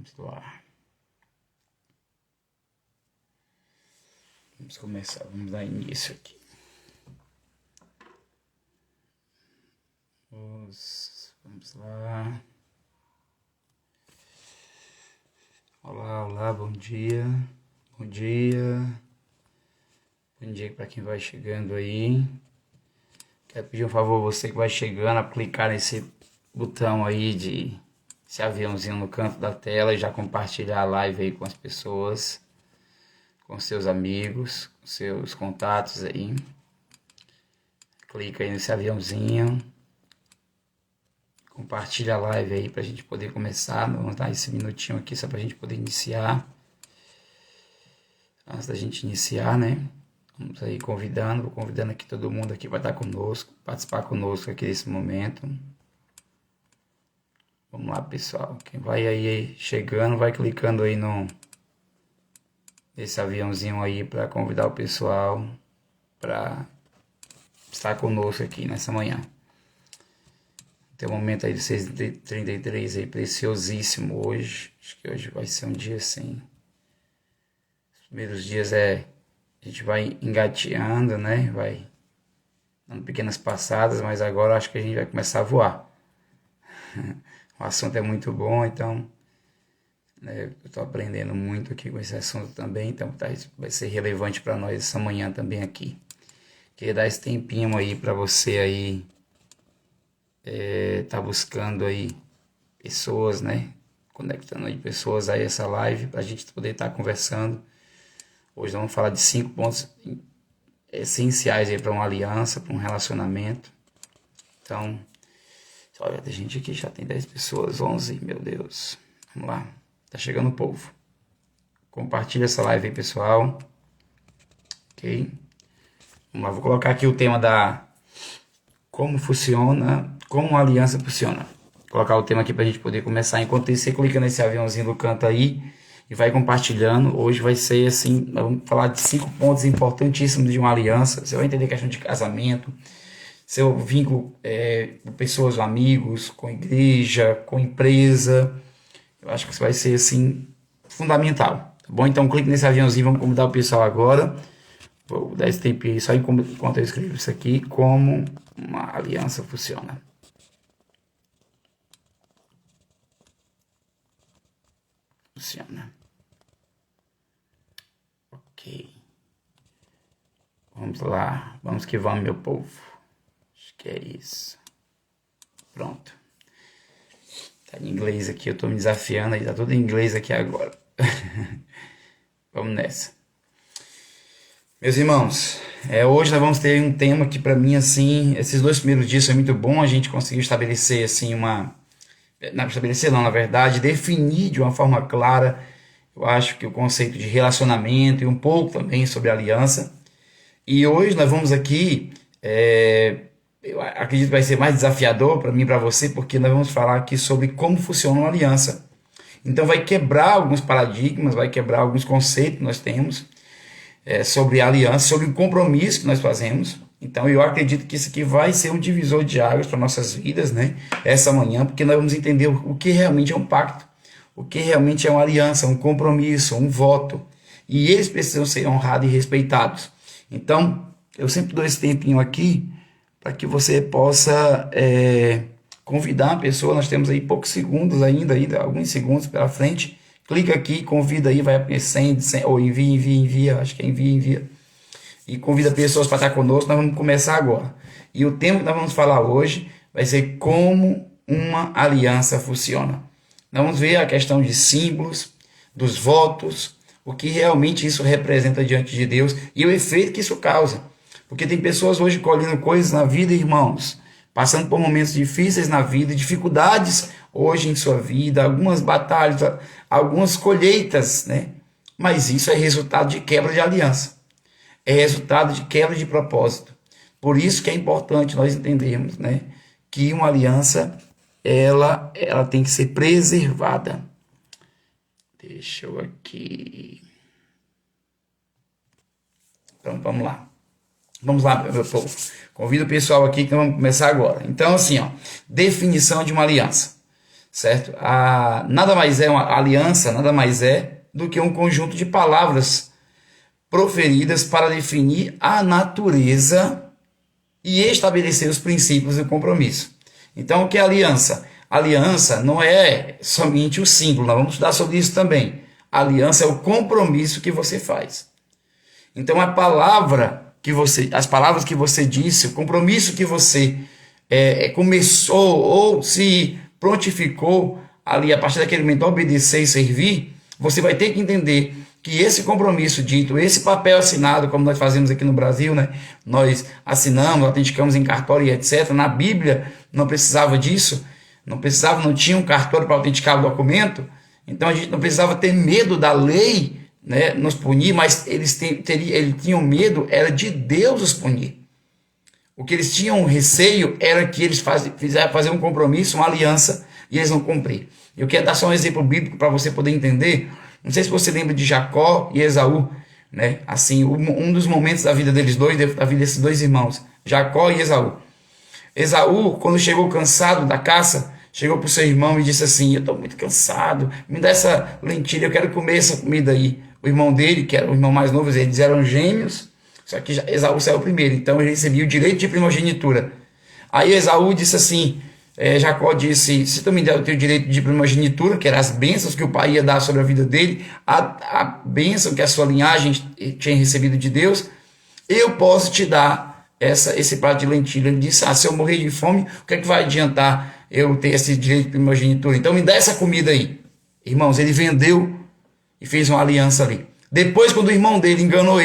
Vamos lá. Vamos começar, vamos dar início aqui. Vamos lá. Olá, olá, bom dia. Bom dia. Bom dia para quem vai chegando aí. Quero pedir um favor a você que vai chegando a clicar nesse botão aí de esse aviãozinho no canto da tela e já compartilhar a live aí com as pessoas, com seus amigos, com seus contatos aí. Clica aí nesse aviãozinho. Compartilha a live aí pra gente poder começar. Vamos dar esse minutinho aqui só pra gente poder iniciar. Antes da gente iniciar, né? Vamos aí convidando, vou convidando aqui todo mundo aqui vai estar conosco, participar conosco aqui nesse momento. Vamos lá, pessoal. Quem vai aí chegando, vai clicando aí nesse aviãozinho aí para convidar o pessoal para estar conosco aqui nessa manhã. Tem um momento aí de 6h33 aí, preciosíssimo hoje. Acho que hoje vai ser um dia assim. Os primeiros dias a gente vai engateando, né? Vai dando pequenas passadas, mas agora acho que a gente vai começar a voar. O assunto é muito bom, então né, eu estou aprendendo muito aqui com esse assunto também, então vai ser relevante para nós essa manhã também aqui. Queria dar esse tempinho aí para você aí tá buscando aí pessoas, né? Conectando aí pessoas aí essa live para a gente poder estar conversando. Hoje vamos falar de 5 pontos essenciais aí para uma aliança, para um relacionamento. Então, olha, tem gente aqui, já tem 10 pessoas, 11, meu Deus. Vamos lá, tá chegando o povo. Compartilha essa live aí, pessoal. Ok? Vamos lá, vou colocar aqui o tema da como funciona, como a aliança funciona. Vou colocar o tema aqui pra gente poder começar. Enquanto isso, você clica nesse aviãozinho do canto aí e vai compartilhando. Hoje vai ser assim, nós vamos falar de 5 pontos importantíssimos de uma aliança. Você vai entender questão de casamento, seu vínculo com pessoas, amigos, com igreja, com empresa. Eu acho que isso vai ser assim fundamental, tá bom? Então clique nesse aviãozinho, vamos convidar o pessoal agora. Vou dar esse tempo aí só enquanto eu escrevo isso aqui, como uma aliança funciona. Funciona. Ok. Vamos lá, vamos que vamos, meu povo. Acho que é isso. Pronto. Tá em inglês aqui, eu tô me desafiando aí, tá tudo em inglês aqui agora. Vamos nessa. Meus irmãos, hoje nós vamos ter um tema que para mim, assim, esses 2 primeiros dias foi muito bom, a gente conseguiu estabelecer, assim, na verdade, definir de uma forma clara, eu acho que o conceito de relacionamento e um pouco também sobre aliança. E hoje nós vamos aqui, eu acredito que vai ser mais desafiador para mim e para você, porque nós vamos falar aqui sobre como funciona uma aliança. Então vai quebrar alguns paradigmas, vai quebrar alguns conceitos que nós temos sobre a aliança, sobre o compromisso que nós fazemos. Então eu acredito que isso aqui vai ser um divisor de águas para nossas vidas, né? Essa manhã, porque nós vamos entender o que realmente é um pacto, o que realmente é uma aliança, um compromisso, um voto. E eles precisam ser honrados e respeitados. Então, eu sempre dou esse tempinho aqui para que você possa convidar uma pessoa. Nós temos aí poucos segundos ainda, alguns segundos pela frente. Clica aqui, convida aí, vai aparecer ou envia, acho que é envia. E convida pessoas para estar conosco. Nós vamos começar agora. E o tema que nós vamos falar hoje vai ser como uma aliança funciona. Nós vamos ver a questão de símbolos, dos votos, o que realmente isso representa diante de Deus e o efeito que isso causa. Porque tem pessoas hoje colhendo coisas na vida, irmãos, passando por momentos difíceis na vida, dificuldades hoje em sua vida, algumas batalhas, algumas colheitas, né? Mas isso é resultado de quebra de aliança. É resultado de quebra de propósito. Por isso que é importante nós entendermos, né, que uma aliança ela tem que ser preservada. Deixa eu aqui. Então vamos lá. Vamos lá, meu povo. Convido o pessoal aqui que vamos começar agora. Então assim, definição de uma aliança. certo? Nada mais é uma aliança, nada mais é do que um conjunto de palavras proferidas para definir a natureza e estabelecer os princípios do compromisso. Então, o que é aliança? Aliança não é somente o símbolo, nós vamos estudar sobre isso também. A aliança é o compromisso que você faz. Então, as palavras que você disse, o compromisso que você começou ou se prontificou ali a partir daquele momento a obedecer e servir, você vai ter que entender que esse compromisso dito, esse papel assinado, como nós fazemos aqui no Brasil, né? Nós assinamos, autenticamos em cartório e etc. Na Bíblia não precisava disso, não tinha um cartório para autenticar o documento, então a gente não precisava ter medo da lei, né, nos punir, mas eles tinham medo, era de Deus os punir. O que eles tinham receio era que eles fizessem fazer um compromisso, uma aliança, e eles não cumpriram. Eu quero dar só um exemplo bíblico para você poder entender. Não sei se você lembra de Jacó e Esaú, né? Assim, um dos momentos da vida deles dois, da vida desses dois irmãos, Jacó e Esaú. Esaú, quando chegou cansado da caça, chegou para o seu irmão e disse assim: eu estou muito cansado, me dá essa lentilha, eu quero comer essa comida aí. O irmão dele, que era o irmão mais novo, eles eram gêmeos, só que Esaú saiu primeiro, então ele recebia o direito de primogenitura. Aí Esaú disse assim, Jacó disse: se tu me der o teu direito de primogenitura, que eram as bênçãos que o pai ia dar sobre a vida dele, a bênção que a sua linhagem tinha recebido de Deus, eu posso te dar esse prato de lentilha. Ele disse: se eu morrer de fome, o que é que vai adiantar eu ter esse direito de primogenitura? Então me dá essa comida aí. Irmãos, ele vendeu e fez uma aliança ali. Depois, quando o irmão dele enganou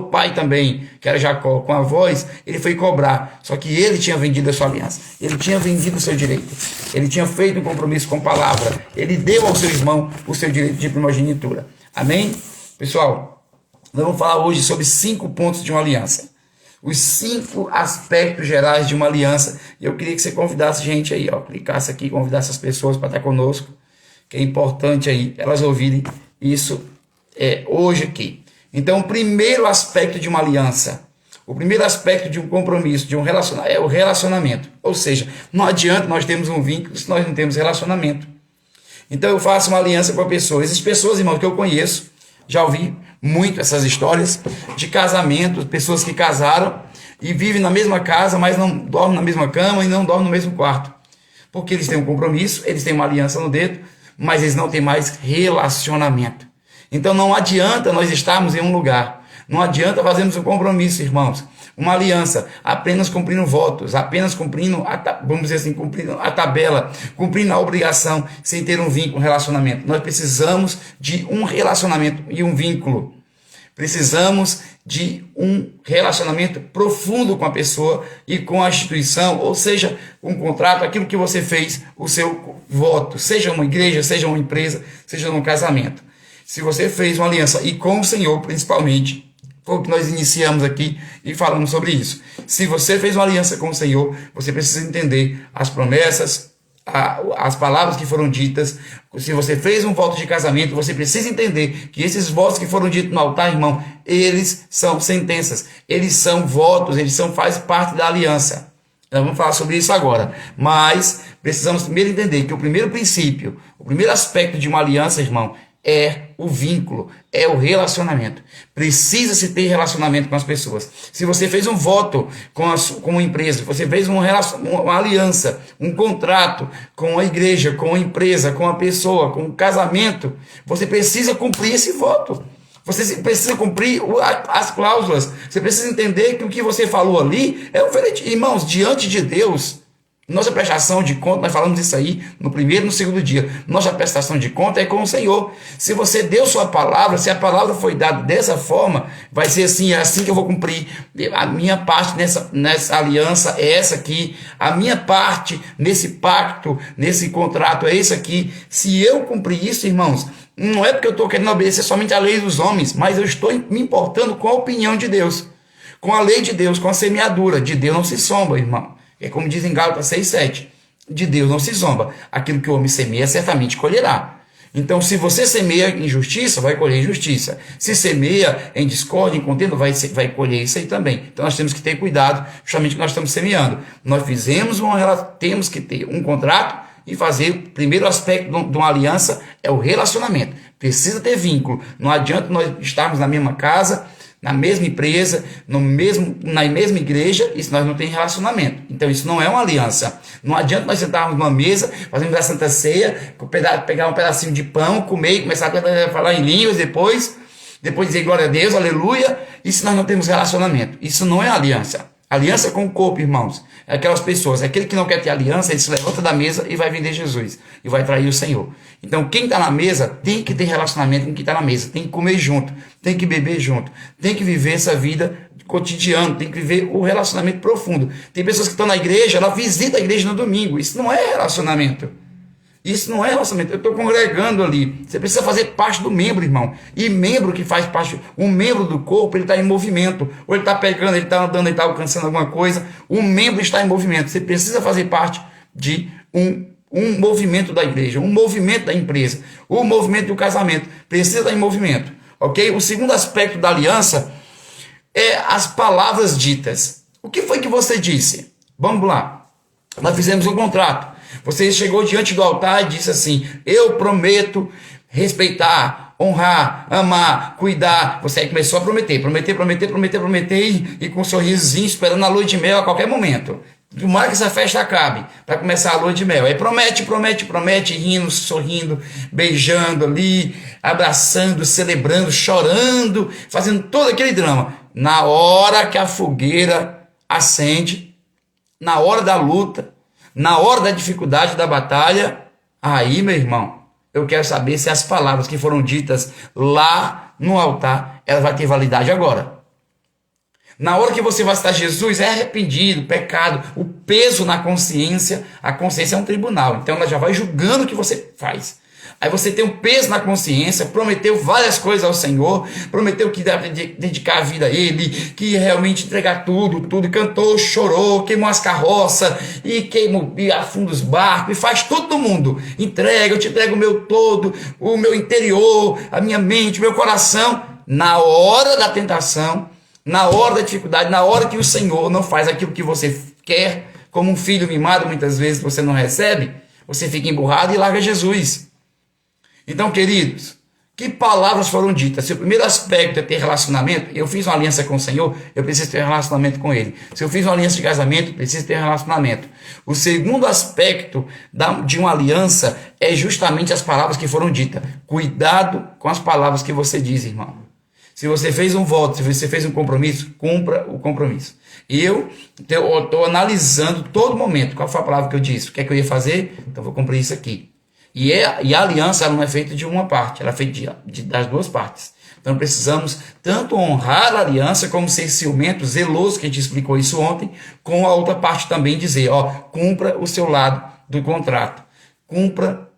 o pai também, que era Jacó, com a voz, ele foi cobrar. Só que ele tinha vendido a sua aliança. Ele tinha vendido o seu direito. Ele tinha feito um compromisso com palavra. Ele deu ao seu irmão o seu direito de primogenitura. Amém? Pessoal, nós vamos falar hoje sobre 5 pontos de uma aliança. Os 5 aspectos gerais de uma aliança. E eu queria que você convidasse gente aí, ó, clicasse aqui, convidasse as pessoas para estar conosco, que é importante aí elas ouvirem isso hoje aqui. Então, o primeiro aspecto de uma aliança, o primeiro aspecto de um compromisso, de um relacionamento, é o relacionamento. Ou seja, não adianta nós termos um vínculo se nós não temos relacionamento. Então, eu faço uma aliança com a pessoa. Existem pessoas, irmão, que eu conheço, já ouvi muito essas histórias de casamento, pessoas que casaram e vivem na mesma casa, mas não dormem na mesma cama e não dormem no mesmo quarto. Porque eles têm um compromisso, eles têm uma aliança no dedo, mas eles não têm mais relacionamento. Então não adianta nós estarmos em um lugar, não adianta fazermos um compromisso, irmãos, uma aliança, apenas cumprindo votos, apenas cumprindo, vamos dizer assim, cumprindo a tabela, cumprindo a obrigação, sem ter um vínculo, um relacionamento. Nós precisamos de um relacionamento e um vínculo. Precisamos de um relacionamento profundo com a pessoa e com a instituição, ou seja, um contrato, aquilo que você fez, o seu voto, seja uma igreja, seja uma empresa, seja um casamento. Se você fez uma aliança, e com o Senhor principalmente, foi o que nós iniciamos aqui e falamos sobre isso. Se você fez uma aliança com o Senhor, você precisa entender as promessas, as palavras que foram ditas. Se você fez um voto de casamento, você precisa entender que esses votos que foram ditos no altar, irmão, eles são sentenças, eles são votos, fazem parte da aliança. Nós vamos falar sobre isso agora, mas precisamos primeiro entender que o primeiro princípio, o primeiro aspecto de uma aliança, irmão, é o vínculo, é o relacionamento. Precisa-se ter relacionamento com as pessoas. Se você fez um voto com uma empresa, você fez uma aliança, um contrato com a igreja, com a empresa, com a pessoa, com o casamento, você precisa cumprir esse voto. Você precisa cumprir as cláusulas. Você precisa entender que o que você falou ali é oferente. Irmãos, diante de Deus, nossa prestação de conta, nós falamos isso aí no primeiro e no segundo dia, nossa prestação de conta é com o Senhor. Se você deu sua palavra, se a palavra foi dada dessa forma, vai ser assim, é assim que eu vou cumprir. A minha parte nessa aliança é essa aqui, a minha parte nesse pacto, nesse contrato é esse aqui. Se eu cumprir isso, irmãos, não é porque eu estou querendo obedecer somente a lei dos homens, mas eu estou me importando com a opinião de Deus, com a lei de Deus, com a semeadura. De Deus não se zomba, irmão. É como diz em Gálatas 6,7. De Deus não se zomba. Aquilo que o homem semeia, certamente colherá. Então, se você semeia injustiça, vai colher injustiça. Se semeia em discórdia, em contenda, vai colher isso aí também. Então, nós temos que ter cuidado, justamente que nós estamos semeando. Nós temos que ter um contrato e fazer. O primeiro aspecto de uma aliança é o relacionamento. Precisa ter vínculo. Não adianta nós estarmos na mesma casa, na mesma empresa, na mesma igreja, e se nós não temos relacionamento. Então isso não é uma aliança. Não adianta nós sentarmos numa mesa, fazermos a Santa Ceia, pegar um pedacinho de pão, comer e começar a falar em línguas depois dizer glória a Deus, aleluia, e se nós não temos relacionamento. Isso não é aliança. Aliança com o corpo, irmãos. É aquelas pessoas, aquele que não quer ter aliança, ele se levanta da mesa e vai vender Jesus. E vai trair o Senhor. Então, quem está na mesa tem que ter relacionamento com quem está na mesa. Tem que comer junto, tem que beber junto, tem que viver essa vida cotidiana, tem que viver o relacionamento profundo. Tem pessoas que estão na igreja, ela visita a igreja no domingo. Isso não é relacionamento. Isso não é relacionamento. Eu estou congregando ali. Você precisa fazer parte do membro, irmão. E membro que faz parte, um membro do corpo, ele está em movimento. Ou ele está pegando, ele está andando, ele está alcançando alguma coisa. O membro está em movimento. Você precisa fazer parte de um movimento da igreja, um movimento da empresa, o movimento do casamento. Precisa estar em movimento. Ok? O segundo aspecto da aliança é as palavras ditas. O que foi que você disse? Vamos lá. Nós fizemos um contrato. Você chegou diante do altar e disse assim: eu prometo respeitar, honrar, amar, cuidar. Você aí começou a prometer e com um sorrisinho esperando a lua de mel a qualquer momento. Tomara que essa festa acabe para começar a lua de mel. Aí promete, rindo, sorrindo, beijando ali, abraçando, celebrando, chorando, fazendo todo aquele drama. Na hora que a fogueira acende, na hora da luta, na hora da dificuldade da batalha, aí, meu irmão, eu quero saber se as palavras que foram ditas lá no altar, elas vão ter validade agora. Na hora que você vai citar Jesus, é arrependido, pecado, o peso na consciência, a consciência é um tribunal, então ela já vai julgando o que você faz. Aí você tem um peso na consciência, prometeu várias coisas ao Senhor, prometeu que deve dedicar a vida a Ele, que ia realmente entregar tudo, cantou, chorou, queimou as carroças, e afunda os barcos, e faz tudo do mundo. Entrega, eu te entrego o meu todo, o meu interior, a minha mente, o meu coração. Na hora da tentação, na hora da dificuldade, na hora que o Senhor não faz aquilo que você quer, como um filho mimado, muitas vezes você não recebe, você fica emburrado e larga Jesus. Então, queridos, que palavras foram ditas? Se o primeiro aspecto é ter relacionamento, eu fiz uma aliança com o Senhor, eu preciso ter relacionamento com Ele. Se eu fiz uma aliança de casamento, preciso ter relacionamento. O segundo aspecto de uma aliança é justamente as palavras que foram ditas. Cuidado com as palavras que você diz, irmão. Se você fez um voto, se você fez um compromisso, cumpra o compromisso. Eu estou analisando todo momento qual foi a palavra que eu disse, o que é que eu ia fazer, então vou cumprir isso aqui. E a aliança ela não é feita de uma parte, ela é feita das duas partes. Então precisamos tanto honrar a aliança como ser ciumento, zeloso, que a gente explicou isso ontem, com a outra parte também dizer, cumpra o seu lado do contrato. Cumpra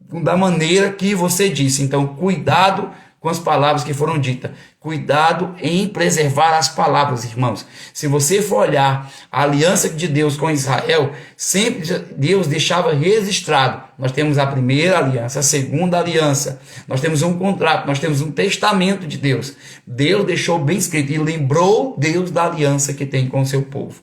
da maneira que você disse. Então cuidado com as palavras que foram ditas. Cuidado em preservar as palavras, irmãos. Se você for olhar a aliança de Deus com Israel, sempre Deus deixava registrado. Nós temos a primeira aliança, a segunda aliança. Nós temos um contrato, nós temos um testamento de Deus. Deus deixou bem escrito e lembrou Deus da aliança que tem com o seu povo.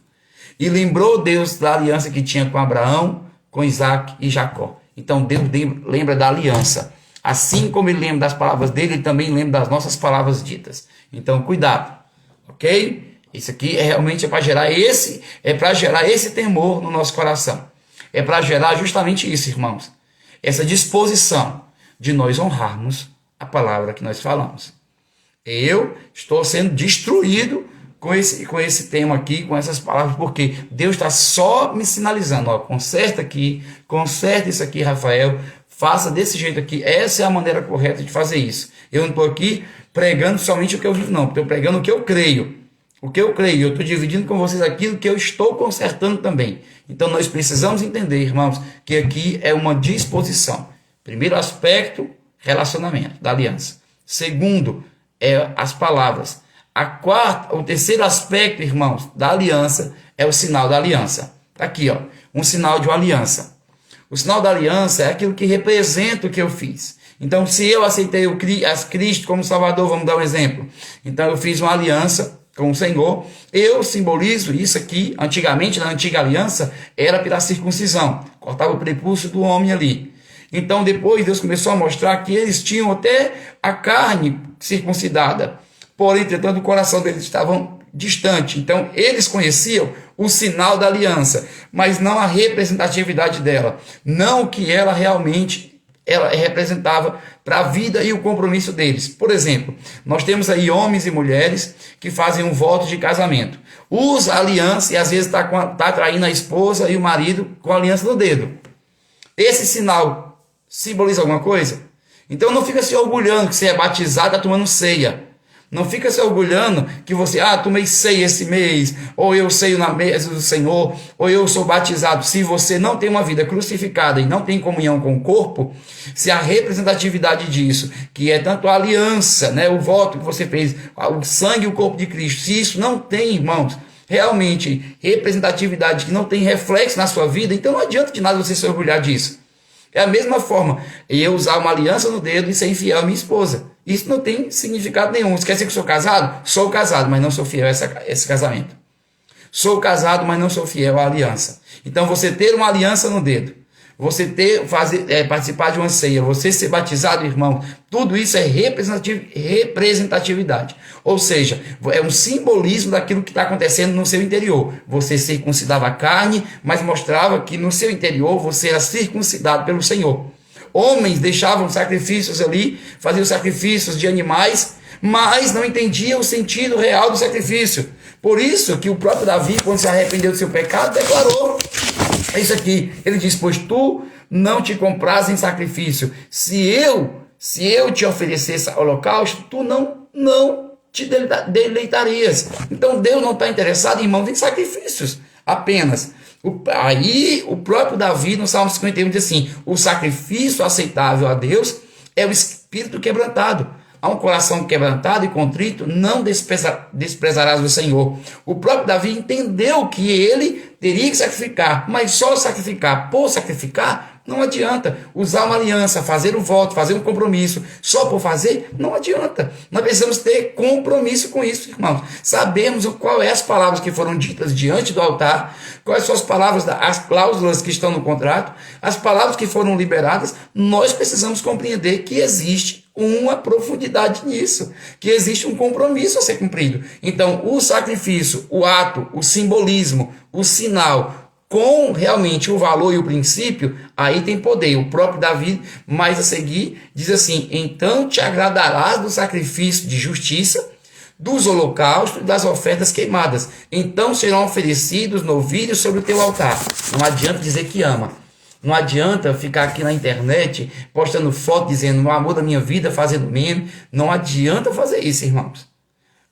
E lembrou Deus da aliança que tinha com Abraão, com Isaac e Jacó. Então Deus lembra da aliança. Assim como ele lembra das palavras dele, ele também lembra das nossas palavras ditas. Então, cuidado, ok? Isso aqui realmente é para gerar esse temor no nosso coração. É para gerar justamente isso, irmãos. Essa disposição de nós honrarmos a palavra que nós falamos. Eu estou sendo destruído com esse tema aqui, com essas palavras, porque Deus está só me sinalizando, conserta aqui, conserta isso aqui, Rafael, faça desse jeito aqui, essa é a maneira correta de fazer isso. Eu não estou aqui pregando somente o que eu vivo, não, estou pregando o que eu creio. O que eu creio, eu estou dividindo com vocês aquilo que eu estou consertando também. Então nós precisamos entender, irmãos, que aqui é uma disposição. Primeiro aspecto, relacionamento da aliança. Segundo, as palavras. O terceiro aspecto, irmãos, da aliança é o sinal da aliança. Aqui, um sinal de uma aliança. O sinal da aliança é aquilo que representa o que eu fiz. Então, se eu aceitei a Cristo como Salvador, vamos dar um exemplo. Então, eu fiz uma aliança com o Senhor. Eu simbolizo isso aqui, antigamente, na antiga aliança, era pela circuncisão, cortava o prepúcio do homem ali. Então depois Deus começou a mostrar que eles tinham até a carne circuncidada, porém, entretanto, o coração deles estava distante. Então eles conheciam o sinal da aliança, mas não a representatividade dela, não o que ela realmente ela representava para a vida e o compromisso deles. Por exemplo, nós temos aí homens e mulheres que fazem um voto de casamento, usa a aliança e às vezes está traindo a esposa e o marido com a aliança no dedo. Esse sinal simboliza alguma coisa? Então não fica se orgulhando que você é batizado, está tomando ceia. Não fica se orgulhando que você, tomei ceia esse mês, ou eu ceio na mesa do Senhor, ou eu sou batizado. Se você não tem uma vida crucificada e não tem comunhão com o corpo, se a representatividade disso, que é tanto a aliança, né, o voto que você fez, o sangue e o corpo de Cristo, se isso não tem, irmãos, realmente representatividade, que não tem reflexo na sua vida, então não adianta de nada você se orgulhar disso. É a mesma forma, eu usar uma aliança no dedo e ser infiel à minha esposa. Isso não tem significado nenhum. Você quer dizer que eu sou casado? Sou casado, mas não sou fiel a esse casamento. Sou casado, mas não sou fiel à aliança. Então, você ter uma aliança no dedo, você participar de uma ceia, você ser batizado, irmão, tudo isso é representatividade. Ou seja, é um simbolismo daquilo que está acontecendo no seu interior. Você circuncidava a carne, mas mostrava que no seu interior você era circuncidado pelo Senhor. Homens deixavam sacrifícios ali, faziam sacrifícios de animais, mas não entendiam o sentido real do sacrifício. Por isso que o próprio Davi, quando se arrependeu do seu pecado, declarou isso aqui. Ele diz, pois tu não te compraz em sacrifício. Se eu te oferecesse holocausto, tu não te deleitarias. Então Deus não está interessado, irmãos, em sacrifícios apenas. Aí o próprio Davi no Salmo 51 diz assim, o sacrifício aceitável a Deus é o espírito quebrantado. A um coração quebrantado e contrito não desprezarás o Senhor. O próprio Davi entendeu que ele teria que sacrificar, mas só sacrificar por sacrificar não adianta. Usar uma aliança, fazer um voto, fazer um compromisso, só por fazer, não adianta. Nós precisamos ter compromisso com isso, irmãos. Sabemos quais as palavras que foram ditas diante do altar, quais são as palavras, as cláusulas que estão no contrato, as palavras que foram liberadas. Nós precisamos compreender que existe uma profundidade nisso, que existe um compromisso a ser cumprido. Então, o sacrifício, o ato, o simbolismo, o sinal, com realmente o valor e o princípio, aí tem poder. O próprio Davi, mais a seguir, diz assim, então te agradarás do sacrifício de justiça, dos holocaustos e das ofertas queimadas. Então serão oferecidos novilhos sobre o teu altar. Não adianta dizer que ama. Não adianta ficar aqui na internet postando foto dizendo o amor da minha vida, fazendo meme. Não adianta fazer isso, irmãos.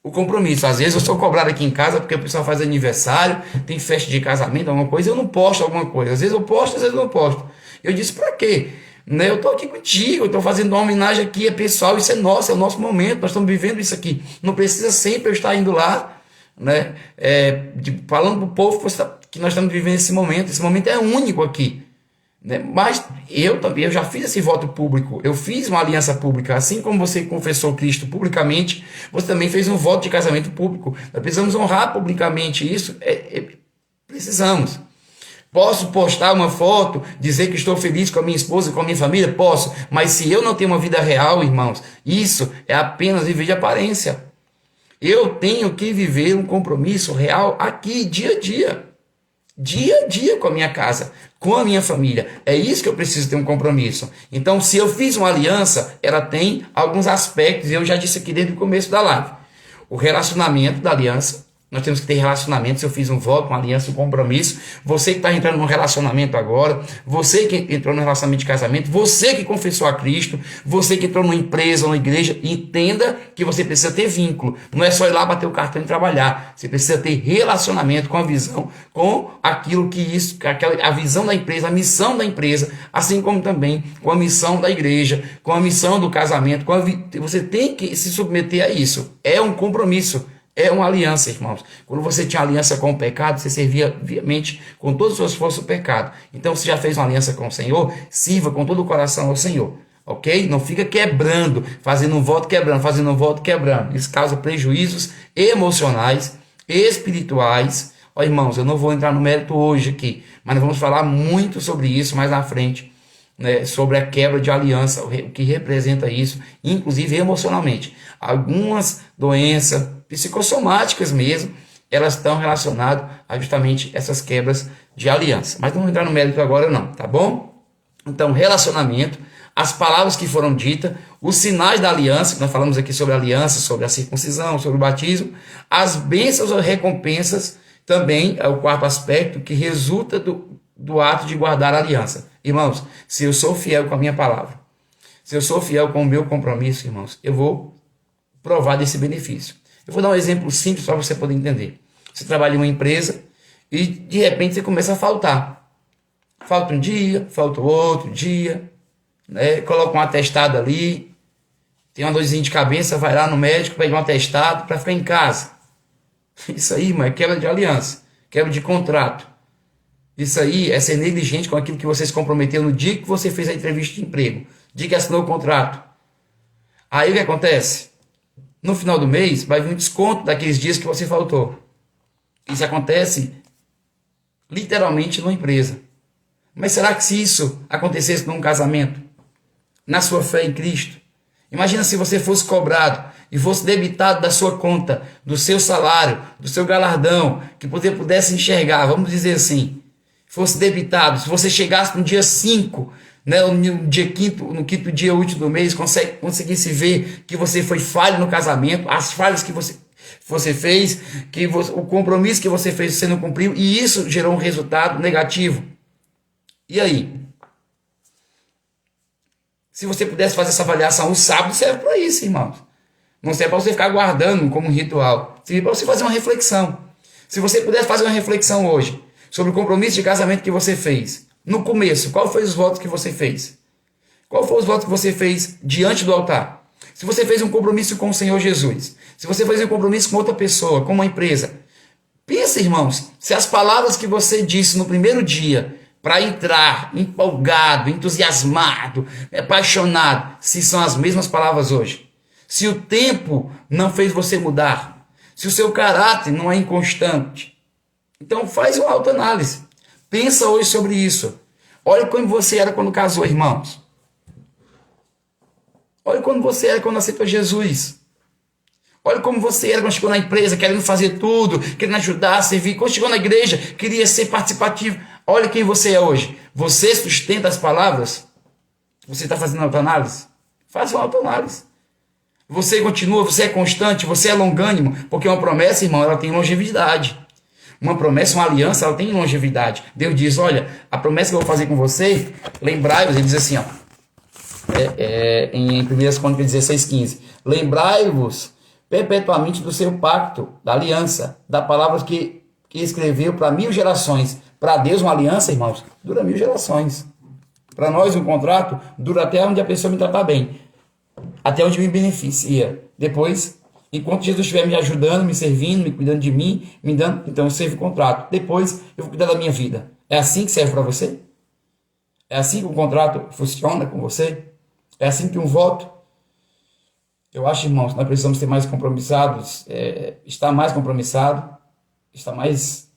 O compromisso. Às vezes eu sou cobrado aqui em casa porque o pessoal faz aniversário, tem festa de casamento, alguma coisa, eu não posto alguma coisa. Às vezes eu posto, às vezes eu não posto. Eu disse, pra quê? Né? Eu estou aqui contigo, eu estou fazendo uma homenagem aqui, é pessoal, isso é nosso, é o nosso momento, nós estamos vivendo isso aqui. Não precisa sempre eu estar indo lá, né? Falando para o povo que nós estamos vivendo esse momento é único aqui. Mas eu também, eu já fiz esse voto público, eu fiz uma aliança pública, assim como você confessou Cristo publicamente, você também fez um voto de casamento público. Nós precisamos honrar publicamente isso, precisamos. Posso postar uma foto, dizer que estou feliz com a minha esposa e com a minha família? Posso, mas se eu não tenho uma vida real, irmãos, isso é apenas viver de aparência. Eu tenho que viver um compromisso real aqui, dia a dia com a minha casa, com a minha família. É isso que eu preciso ter um compromisso. Então, se eu fiz uma aliança, ela tem alguns aspectos, e eu já disse aqui desde o começo da live. O relacionamento da aliança, nós temos que ter relacionamento. Se eu fiz um voto, uma aliança, um compromisso, você que está entrando num relacionamento agora, você que entrou no relacionamento de casamento, você que confessou a Cristo, você que entrou numa empresa, numa igreja, entenda que você precisa ter vínculo. Não é só ir lá bater o cartão e trabalhar. Você precisa ter relacionamento com a visão, com aquilo a visão da empresa, a missão da empresa, assim como também com a missão da igreja, com a missão do casamento. Você tem que se submeter a isso. É um compromisso. É uma aliança, irmãos. Quando você tinha aliança com o pecado, você servia viamente com todas as suas forças o pecado. Então, você já fez uma aliança com o Senhor, sirva com todo o coração ao Senhor. ok? Não fica quebrando, fazendo um voto quebrando, fazendo um voto quebrando. Isso causa prejuízos emocionais, espirituais. Ó, irmãos, eu não vou entrar no mérito hoje aqui, mas nós vamos falar muito sobre isso mais na frente, né, sobre a quebra de aliança, o que representa isso, inclusive emocionalmente. Algumas doenças psicossomáticas mesmo, elas estão relacionadas a justamente essas quebras de aliança. Mas não vou entrar no mérito agora não, tá bom? Então, relacionamento, as palavras que foram ditas, os sinais da aliança, que nós falamos aqui sobre a aliança, sobre a circuncisão, sobre o batismo, as bênçãos ou recompensas, também é o quarto aspecto que resulta do ato de guardar a aliança. Irmãos, se eu sou fiel com a minha palavra, se eu sou fiel com o meu compromisso, irmãos, eu vou provar desse benefício. Eu vou dar um exemplo simples para você poder entender. Você trabalha em uma empresa e de repente você começa a faltar. Falta um dia, falta outro dia, né? Coloca um atestado ali, tem uma dorzinha de cabeça, vai lá no médico, pede um atestado para ficar em casa. Isso aí, irmão, é quebra de aliança, quebra de contrato. Isso aí é ser negligente com aquilo que você se comprometeu no dia que você fez a entrevista de emprego, dia que assinou o contrato. Aí o que acontece? No final do mês vai vir um desconto daqueles dias que você faltou. Isso acontece literalmente numa empresa. Mas será que se isso acontecesse num casamento, na sua fé em Cristo? Imagina se você fosse cobrado e fosse debitado da sua conta, do seu salário, do seu galardão, que você pudesse enxergar, vamos dizer assim, fosse debitado, se você chegasse no dia 5, né, no quinto dia útil do mês, conseguisse ver que você foi falho no casamento, as falhas que você fez, o compromisso que você fez você não cumpriu, e isso gerou um resultado negativo. E aí? Se você pudesse fazer essa avaliação, o sábado serve para isso, irmãos. Não serve para você ficar guardando como um ritual. Serve para você fazer uma reflexão. Se você pudesse fazer uma reflexão hoje sobre o compromisso de casamento que você fez, no começo, qual foi os votos que você fez? Qual foram os votos que você fez diante do altar? Se você fez um compromisso com o Senhor Jesus, se você fez um compromisso com outra pessoa, com uma empresa, pensa, irmãos, se as palavras que você disse no primeiro dia, para entrar empolgado, entusiasmado, apaixonado, se são as mesmas palavras hoje. Se o tempo não fez você mudar, se o seu caráter não é inconstante, então faz uma autoanálise. Pensa hoje sobre isso. Olha como você era quando casou, irmãos. Olha como você era quando aceitou Jesus. Olha como você era quando chegou na empresa, querendo fazer tudo, querendo ajudar, servir. Quando chegou na igreja, queria ser participativo. Olha quem você é hoje. Você sustenta as palavras? Você está fazendo autoanálise? Faça uma autoanálise. Você continua, você é constante, você é longânimo, porque uma promessa, irmão, ela tem longevidade. Uma promessa, uma aliança, ela tem longevidade. Deus diz, olha, a promessa que eu vou fazer com você, lembrai-vos, ele diz assim, ó, em 1 Crônicas 16:15, lembrai-vos perpetuamente do seu pacto, da aliança, da palavra que escreveu para 1000 gerações. Para Deus, uma aliança, irmãos, dura 1000 gerações. Para nós, um contrato dura até onde a pessoa me tratar bem, até onde me beneficia. Depois, enquanto Jesus estiver me ajudando, me servindo, me cuidando de mim, me dando, então eu servo o contrato. Depois, eu vou cuidar da minha vida. É assim que serve para você? É assim que o contrato funciona com você? É assim que um voto? Eu acho, irmãos, nós precisamos ser mais compromissados, estar mais compromissado, estar mais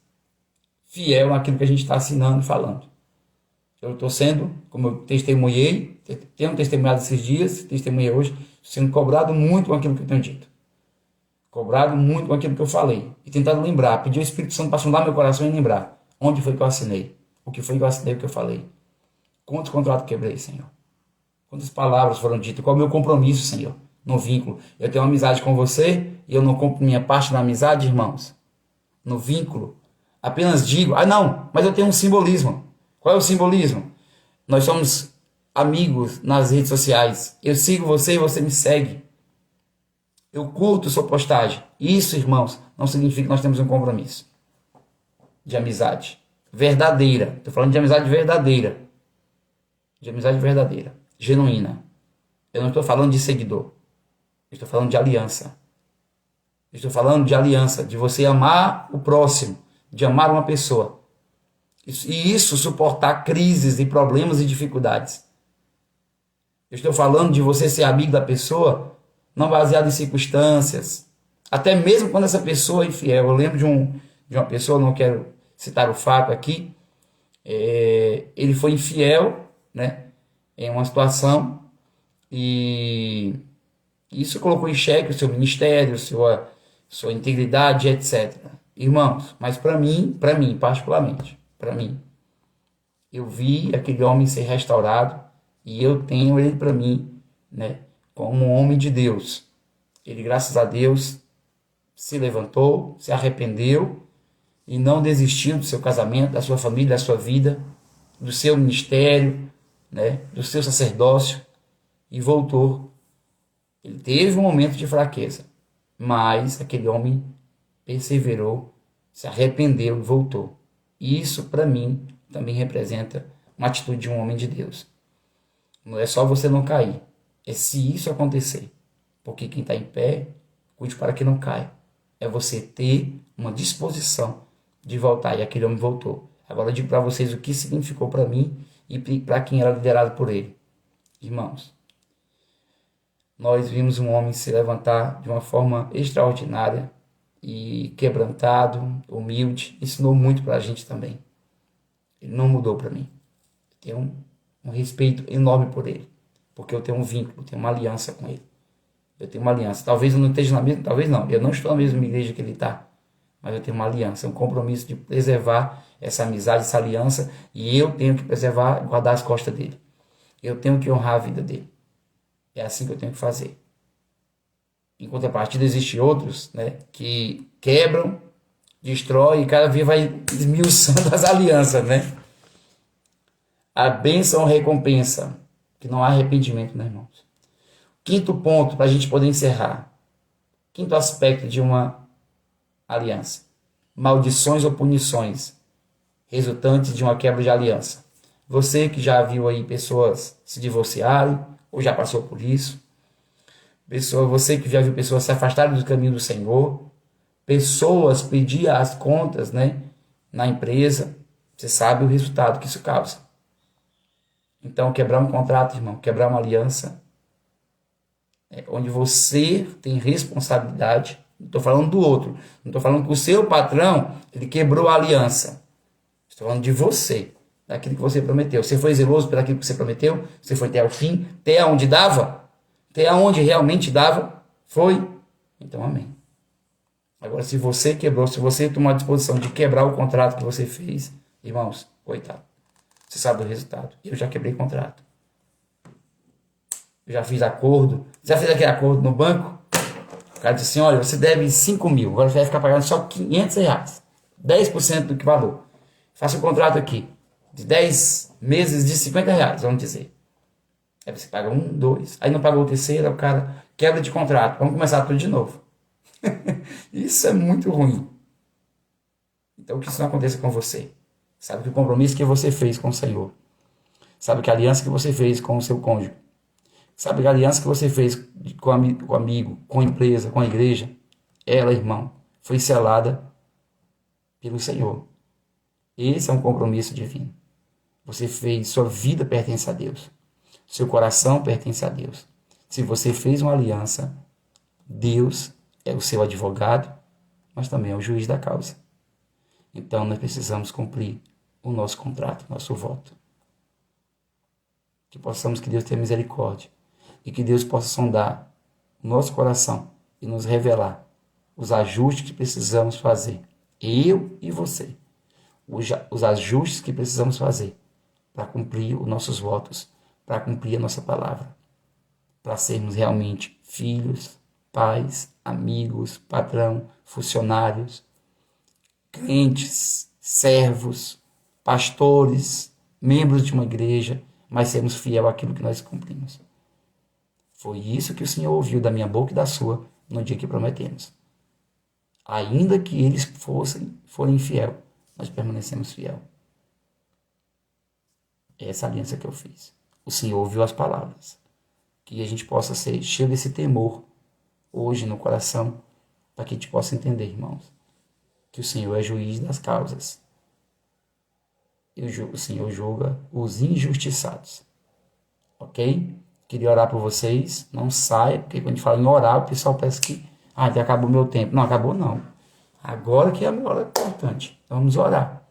fiel naquilo que a gente está assinando e falando. Eu estou sendo, como eu testemunhei, tenho testemunhado esses dias, testemunhei hoje, sendo cobrado muito com aquilo que eu tenho dito. Cobrado muito com aquilo que eu falei. E tentado lembrar, pedir o Espírito Santo para sondar meu coração e lembrar onde foi que eu assinei, o que foi que eu assinei, o que eu falei. Quantos contratos quebrei, Senhor? Quantas palavras foram ditas? Qual é o meu compromisso, Senhor? No vínculo. Eu tenho uma amizade com você e eu não cumpro minha parte na amizade, irmãos? No vínculo. Apenas digo, não, mas eu tenho um simbolismo. Qual é o simbolismo? Nós somos amigos nas redes sociais. Eu sigo você e você me segue. Eu curto sua postagem. Isso, irmãos, não significa que nós temos um compromisso de amizade verdadeira. Estou falando de amizade verdadeira. De amizade verdadeira, genuína. Eu não estou falando de seguidor. Eu estou falando de aliança. Eu estou falando de aliança, de você amar o próximo, de amar uma pessoa. E isso suportar crises e problemas e dificuldades. Eu estou falando de você ser amigo da pessoa, não baseado em circunstâncias. Até mesmo quando essa pessoa é infiel. Eu lembro de uma pessoa, não quero citar o fato aqui, ele foi infiel, né, em uma situação e isso colocou em xeque o seu ministério, sua integridade, etc. Irmãos, mas para mim, particularmente, para mim, eu vi aquele homem ser restaurado e eu tenho ele para mim, né, como um homem de Deus. Ele, graças a Deus, se levantou, se arrependeu e não desistiu do seu casamento, da sua família, da sua vida, do seu ministério, né, do seu sacerdócio e voltou. Ele teve um momento de fraqueza, mas aquele homem perseverou, se arrependeu e voltou. E isso, para mim, também representa uma atitude de um homem de Deus. Não é só você não cair, é se isso acontecer. Porque quem está em pé, cuide para que não caia. É você ter uma disposição de voltar. E aquele homem voltou. Agora eu digo para vocês o que significou para mim e para quem era liderado por ele. Irmãos, nós vimos um homem se levantar de uma forma extraordinária e quebrantado, humilde, ensinou muito para a gente também. Ele não mudou para mim. Eu tenho um respeito enorme por ele, porque eu tenho um vínculo, tenho uma aliança com ele. Eu tenho uma aliança. Talvez eu não esteja na mesma, talvez não. Eu não estou na mesma igreja que ele está, mas eu tenho uma aliança, um compromisso de preservar essa amizade, essa aliança, e eu tenho que preservar, guardar as costas dele. Eu tenho que honrar a vida dele. É assim que eu tenho que fazer. Em contrapartida, existem outros, né, que quebram, destrói e cada vez vai esmiuçando as alianças, né? A bênção ou recompensa, que não há arrependimento, né, irmãos? Quinto ponto, para a gente poder encerrar. Quinto aspecto de uma aliança. Maldições ou punições resultantes de uma quebra de aliança. Você que já viu aí pessoas se divorciarem, ou já passou por isso. Você que já viu pessoas se afastarem do caminho do Senhor. Pessoas pedir as contas, né, na empresa. Você sabe o resultado que isso causa. Então, quebrar um contrato, irmão, quebrar uma aliança, onde você tem responsabilidade. Não estou falando do outro. Não estou falando que o seu patrão, ele quebrou a aliança. Estou falando de você, daquilo que você prometeu. Você foi zeloso por aquilo que você prometeu? Você foi até o fim? Até onde dava? Até onde realmente dava? Foi? Então, amém. Agora, se você quebrou, se você tomou a disposição de quebrar o contrato que você fez, irmãos, coitado. Você sabe do resultado. Eu já quebrei contrato. Eu já fiz acordo. Já fez aquele acordo no banco? O cara disse assim, olha, você deve 5 mil. Agora você vai ficar pagando só 500 reais. 10% do que valor. Faça um contrato aqui. De 10 meses de 50 reais, vamos dizer. Aí você paga 1, 2. Aí não pagou o terceiro, o cara quebra de contrato. Vamos começar tudo de novo. Isso é muito ruim. Então que isso não aconteça com você. Sabe que o compromisso que você fez com o Senhor. Sabe que a aliança que você fez com o seu cônjuge. Sabe que a aliança que você fez com o amigo, com a empresa, com a igreja. Ela, irmão, foi selada pelo Senhor. Esse é um compromisso divino. Você fez, sua vida pertence a Deus. Seu coração pertence a Deus. Se você fez uma aliança, Deus é o seu advogado, mas também é o juiz da causa. Então nós precisamos cumprir o nosso contrato, nosso voto. Que Deus tenha misericórdia e que Deus possa sondar o nosso coração e nos revelar os ajustes que precisamos fazer. Eu e você. Os ajustes que precisamos fazer para cumprir os nossos votos, para cumprir a nossa palavra, para sermos realmente filhos, pais, amigos, patrão, funcionários, crentes, servos, pastores, membros de uma igreja, mas sermos fiel àquilo que nós cumprimos. Foi isso que o Senhor ouviu da minha boca e da sua no dia que prometemos. Ainda que eles forem infiel, nós permanecemos fiel. É essa aliança que eu fiz. O Senhor ouviu as palavras. Que a gente possa ser cheio desse temor hoje no coração, para que a gente possa entender, irmãos, que o Senhor é juiz das causas. E o Senhor julga os injustiçados. Ok? Queria orar por vocês. Não saia, porque quando a gente fala em orar, o pessoal pensa que já acabou o meu tempo. Não, acabou não. Agora que é a hora importante. Então vamos orar.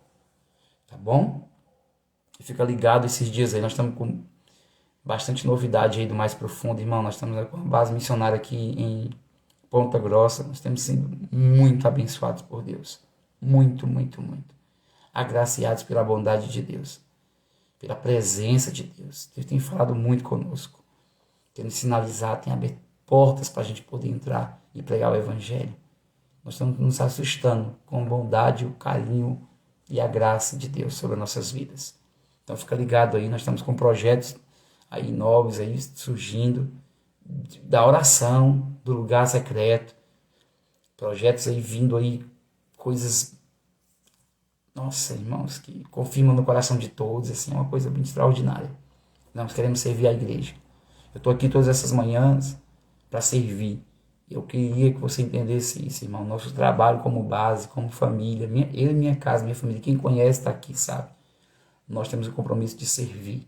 Tá bom? E fica ligado esses dias aí. Nós estamos com bastante novidade aí do Mais Profundo, irmão. Nós estamos com uma base missionária aqui em Ponta Grossa. Nós temos sido muito abençoados por Deus. Muito, muito, muito. Agraciados pela bondade de Deus. Pela presença de Deus. Deus tem falado muito conosco. Tem nos sinalizado, tem aberto portas para a gente poder entrar e pregar o Evangelho. Nós estamos nos assustando com a bondade, o carinho e a graça de Deus sobre as nossas vidas. Então fica ligado aí, nós estamos com projetos aí novos aí surgindo, da oração, do lugar secreto, projetos aí vindo aí, coisas, nossa, irmãos, que confirmam no coração de todos, assim, é uma coisa bem extraordinária. Nós queremos servir a igreja. Eu estou aqui todas essas manhãs para servir. Eu queria que você entendesse isso, irmão. Nosso trabalho como base, como família, eu e minha casa, minha família, quem conhece está aqui, sabe? Nós temos o compromisso de servir.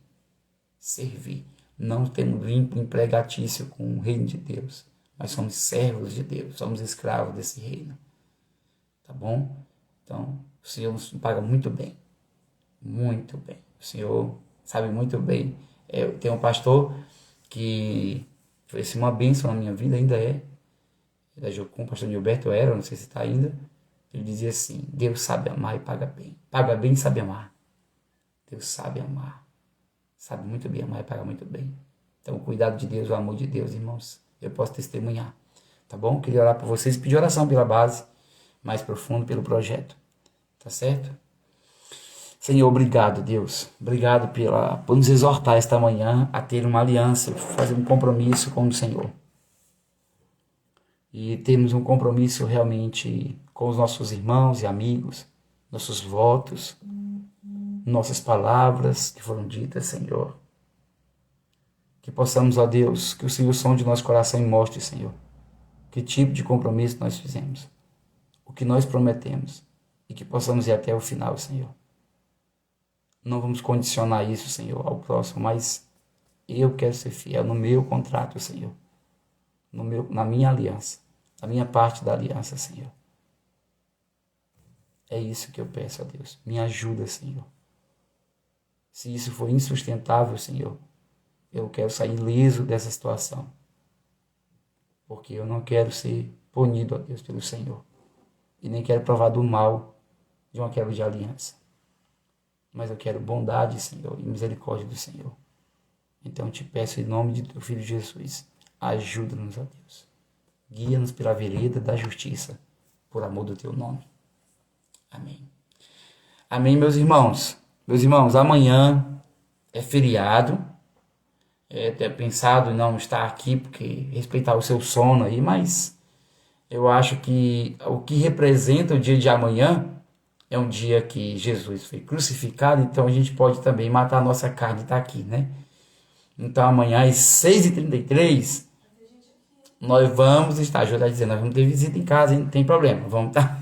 Servir. Não temos vínculo empregatício com o reino de Deus. Nós somos servos de Deus, somos escravos desse reino. Tá bom? Então, o Senhor nos paga muito bem. Muito bem. O Senhor sabe muito bem. Eu tenho um pastor que foi assim, uma bênção na minha vida, ainda é. Da Jocum, o pastor Gilberto era, não sei se está ainda. Ele dizia assim: Deus sabe amar e paga bem. Paga bem e sabe amar. Deus sabe amar. Sabe muito bem amar e paga muito bem. Então, o cuidado de Deus, o amor de Deus, irmãos, eu posso testemunhar. Tá bom? Queria orar por vocês e pedir oração pela base, mais profundo pelo projeto. Tá certo? Senhor, obrigado, Deus. Obrigado por nos exortar esta manhã a ter uma aliança, fazer um compromisso com o Senhor. E termos um compromisso realmente com os nossos irmãos e amigos, nossos votos, nossas palavras que foram ditas, Senhor. Que possamos, ó Deus, que o Senhor sonde nosso coração e mostre, Senhor, que tipo de compromisso nós fizemos, o que nós prometemos, e que possamos ir até o final, Senhor. Não vamos condicionar isso, Senhor, ao próximo, mas eu quero ser fiel no meu contrato, Senhor, na minha aliança, na minha parte da aliança, Senhor. É isso que eu peço a Deus. Me ajuda, Senhor. Se isso for insustentável, Senhor, eu quero sair ileso dessa situação. Porque eu não quero ser punido, ó Deus, pelo Senhor. E nem quero provar do mal de uma quebra de aliança. Mas eu quero bondade, Senhor, e misericórdia do Senhor. Então eu te peço em nome de teu Filho Jesus, ajuda-nos, ó Deus. Guia-nos pela vereda da justiça, por amor do teu nome. Amém. Amém, meus irmãos. Meus irmãos, amanhã é feriado. Até pensado em não estar aqui, porque respeitar o seu sono aí, mas eu acho que o que representa o dia de amanhã é um dia que Jesus foi crucificado, então a gente pode também matar a nossa carne e estar aqui, né? Então amanhã às 6h33, nós vamos estar, já está dizendo, nós vamos ter visita em casa, hein? Não tem problema, vamos estar.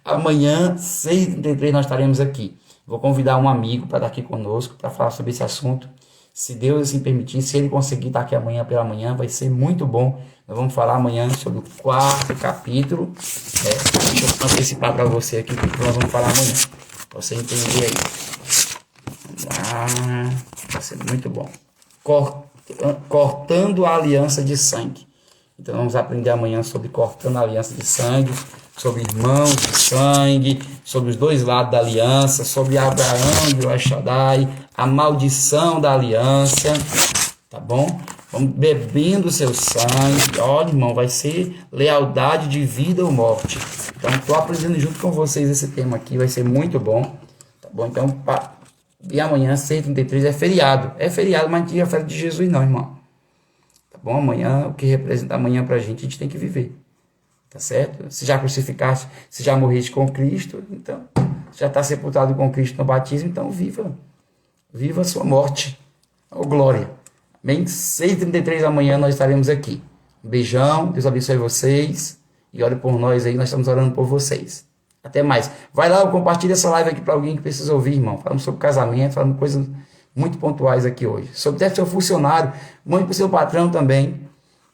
Amanhã, 6h33, nós estaremos aqui. Vou convidar um amigo para estar aqui conosco, para falar sobre esse assunto. Se Deus assim permitir, se ele conseguir estar aqui amanhã pela manhã, vai ser muito bom. Nós vamos falar amanhã sobre o 4º capítulo. Deixa eu antecipar para você aqui o que nós vamos falar amanhã, para você entender aí. Vamos lá, vai ser muito bom. Cortando a aliança de sangue. Então vamos aprender amanhã sobre cortando a aliança de sangue, sobre irmãos de sangue, sobre os dois lados da aliança, sobre Abraão e o El-Shaddai, a maldição da aliança, tá bom? Vamos bebendo o seu sangue. Olha, irmão, vai ser lealdade de vida ou morte. Então estou aprendendo junto com vocês esse tema aqui, vai ser muito bom, tá bom? Então, e amanhã, 6h33, é feriado. É feriado, mas não é férias de Jesus não, irmão. Tá bom? Amanhã, o que representa amanhã pra gente, a gente tem que viver. Tá certo? Se já crucificaste, se já morreste com Cristo, então, já está sepultado com Cristo no batismo, então viva. Viva a sua morte. Oh, glória. Bem, 6h33 amanhã nós estaremos aqui. Um beijão, Deus abençoe vocês. E ore por nós aí, nós estamos orando por vocês. Até mais. Vai lá, compartilha essa live aqui para alguém que precisa ouvir, irmão. Falando sobre casamento, falando coisas muito pontuais aqui hoje. Sobre até seu funcionário, mande para o seu patrão também.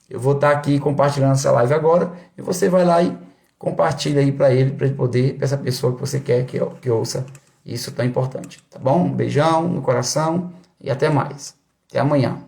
Eu vou estar aqui compartilhando essa live agora e você vai lá e compartilha aí para ele poder, para essa pessoa que você quer que ouça isso tão importante. Tá bom? Um beijão no coração e até mais. Até amanhã.